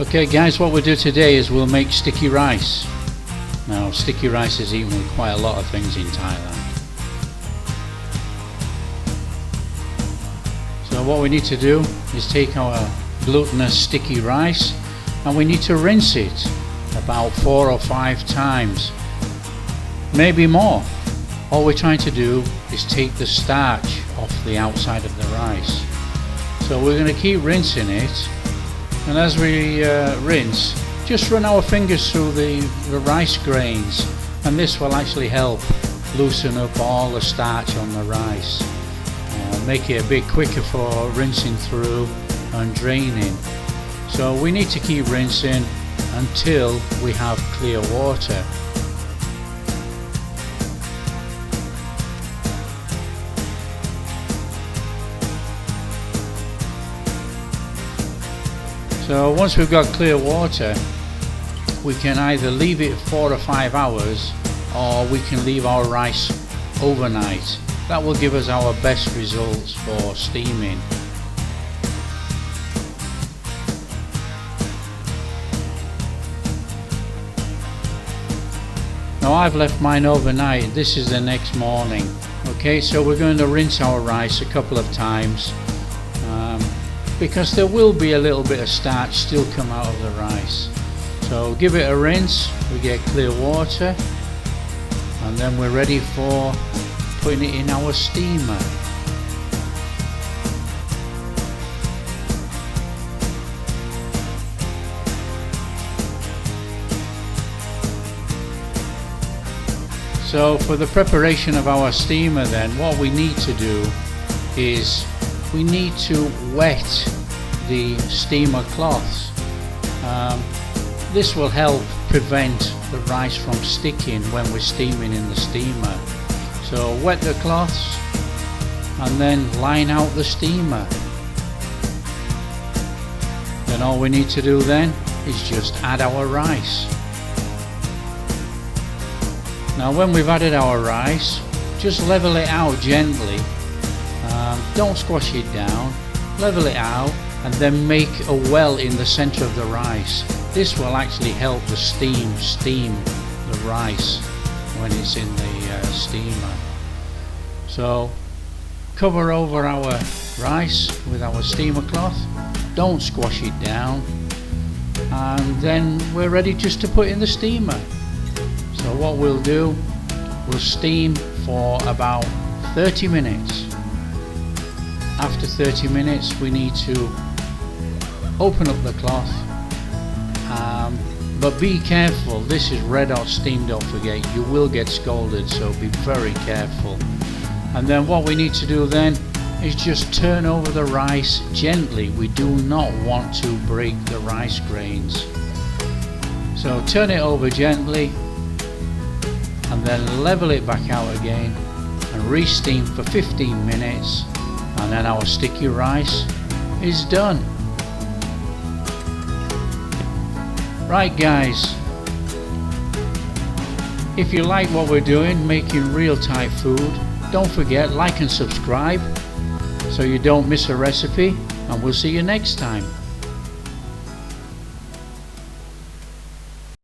Okay guys, what we'll do today is we'll make sticky rice. Now sticky rice is eaten with quite a lot of things in Thailand. So what we need to do is take our glutinous sticky rice and we need to rinse it about 4 or 5 times, maybe more. All we're trying to do is take the starch off the outside of the rice. So we're going to keep rinsing it, and as we rinse, just run our fingers through the rice grains, and this will actually help loosen up all the starch on the rice, make it a bit quicker for rinsing through and draining. So we need to keep rinsing until we have clear water. So once we've got clear water, we can either leave it 4 or 5 hours, or we can leave our rice overnight. That will give us our best results for steaming. Now I've left mine overnight. This is the next morning. Okay, so we're going to rinse our rice a couple of times, because there will be a little bit of starch still come out of the rice. So give it a rinse, we get clear water, and then we're ready for putting it in our steamer. So for the preparation of our steamer then, what we need to do is we need to wet the steamer cloths. This will help prevent the rice from sticking when we're steaming in the steamer. So wet the cloths and then line out the steamer. Then all we need to do then is just add our rice. Now when we've added our rice, just level it out gently. Don't squash it down, level it out, and then make a well in the center of the rice. This will actually help the steam the rice when it's in the steamer. So cover over our rice with our steamer cloth, don't squash it down, and then we're ready just to put in the steamer. So what we'll do, we'll steam for about 30 minutes. After 30 minutes we need to open up the cloth, but be careful, this is red hot steam, don't forget, you will get scalded, so be very careful. And then what we need to do then is just turn over the rice gently. We do not want to break the rice grains. So turn it over gently and then level it back out again and re-steam for 15 minutes, and then our sticky rice is done. Right guys, if you like what we're doing, making real Thai food, don't forget like and subscribe so you don't miss a recipe, and we'll see you next time.